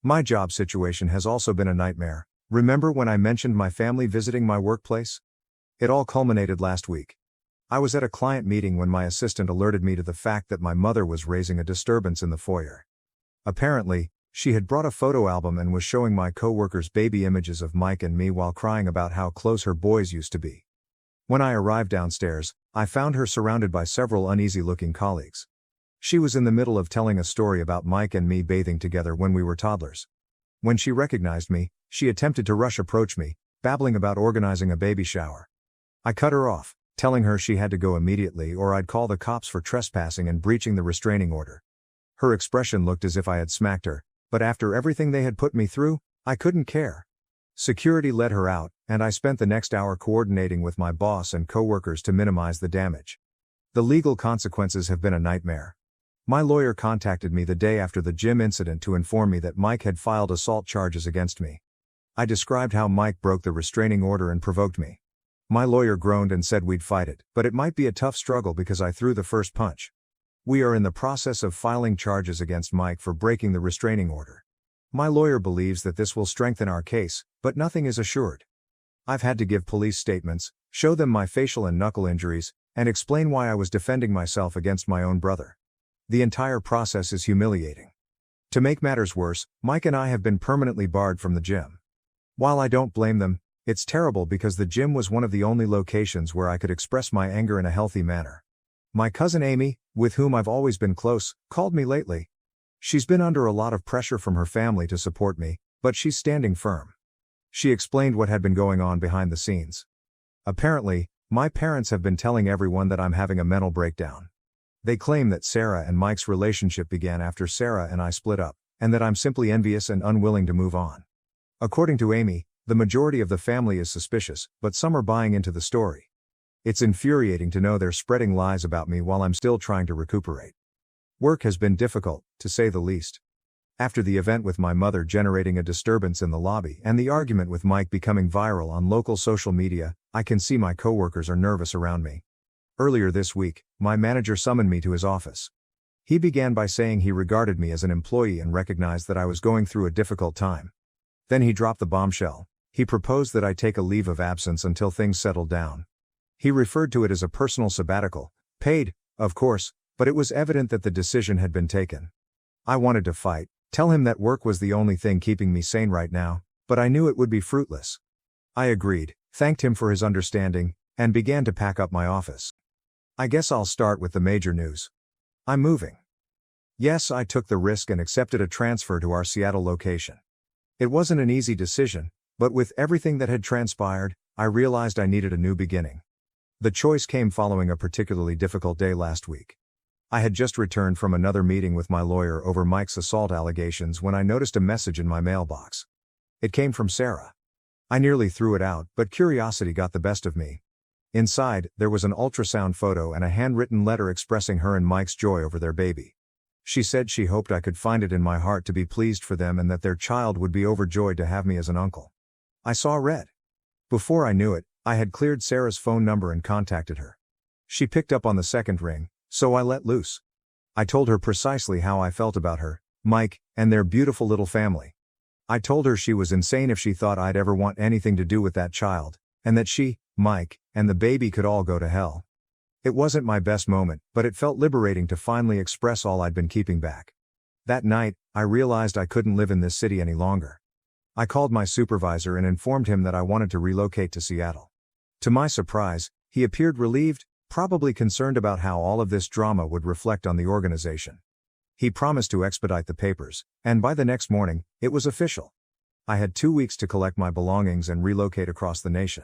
My job situation has also been a nightmare. Remember when I mentioned my family visiting my workplace? It all culminated last week. I was at a client meeting when my assistant alerted me to the fact that my mother was raising a disturbance in the foyer. Apparently, she had brought a photo album and was showing my coworkers baby images of Mike and me while crying about how close her boys used to be. When I arrived downstairs, I found her surrounded by several uneasy-looking colleagues. She was in the middle of telling a story about Mike and me bathing together when we were toddlers. When she recognized me, she attempted to approach me, babbling about organizing a baby shower. I cut her off, telling her she had to go immediately or I'd call the cops for trespassing and breaching the restraining order. Her expression looked as if I had smacked her, but after everything they had put me through, I couldn't care. Security let her out, and I spent the next hour coordinating with my boss and coworkers to minimize the damage. The legal consequences have been a nightmare. My lawyer contacted me the day after the gym incident to inform me that Mike had filed assault charges against me. I described how Mike broke the restraining order and provoked me. My lawyer groaned and said we'd fight it, but it might be a tough struggle because I threw the first punch. We are in the process of filing charges against Mike for breaking the restraining order. My lawyer believes that this will strengthen our case, but nothing is assured. I've had to give police statements, show them my facial and knuckle injuries, and explain why I was defending myself against my own brother. The entire process is humiliating. To make matters worse, Mike and I have been permanently barred from the gym. While I don't blame them, it's terrible because the gym was one of the only locations where I could express my anger in a healthy manner. My cousin Amy, with whom I've always been close, called me lately. She's been under a lot of pressure from her family to support me, but she's standing firm. She explained what had been going on behind the scenes. Apparently, my parents have been telling everyone that I'm having a mental breakdown. They claim that Sarah and Mike's relationship began after Sarah and I split up, and that I'm simply envious and unwilling to move on. According to Amy, the majority of the family is suspicious, but some are buying into the story. It's infuriating to know they're spreading lies about me while I'm still trying to recuperate. Work has been difficult, to say the least. After the event with my mother generating a disturbance in the lobby and the argument with Mike becoming viral on local social media, I can see my coworkers are nervous around me. Earlier this week, my manager summoned me to his office. He began by saying he regarded me as an employee and recognized that I was going through a difficult time. Then he dropped the bombshell. He proposed that I take a leave of absence until things settled down. He referred to it as a personal sabbatical, paid, of course, but it was evident that the decision had been taken. I wanted to fight, tell him that work was the only thing keeping me sane right now, but I knew it would be fruitless. I agreed, thanked him for his understanding, and began to pack up my office. I guess I'll start with the major news. I'm moving. Yes, I took the risk and accepted a transfer to our Seattle location. It wasn't an easy decision, but with everything that had transpired, I realized I needed a new beginning. The choice came following a particularly difficult day last week. I had just returned from another meeting with my lawyer over Mike's assault allegations when I noticed a message in my mailbox. It came from Sarah. I nearly threw it out, but curiosity got the best of me. Inside, there was an ultrasound photo and a handwritten letter expressing her and Mike's joy over their baby. She said she hoped I could find it in my heart to be pleased for them and that their child would be overjoyed to have me as an uncle. I saw red. Before I knew it, I had cleared Sarah's phone number and contacted her. She picked up on the second ring, so I let loose. I told her precisely how I felt about her, Mike, and their beautiful little family. I told her she was insane if she thought I'd ever want anything to do with that child, and that she, Mike, and the baby could all go to hell. It wasn't my best moment, but it felt liberating to finally express all I'd been keeping back. That night, I realized I couldn't live in this city any longer. I called my supervisor and informed him that I wanted to relocate to Seattle. To my surprise, he appeared relieved, probably concerned about how all of this drama would reflect on the organization. He promised to expedite the papers, and by the next morning, it was official. I had 2 weeks to collect my belongings and relocate across the nation.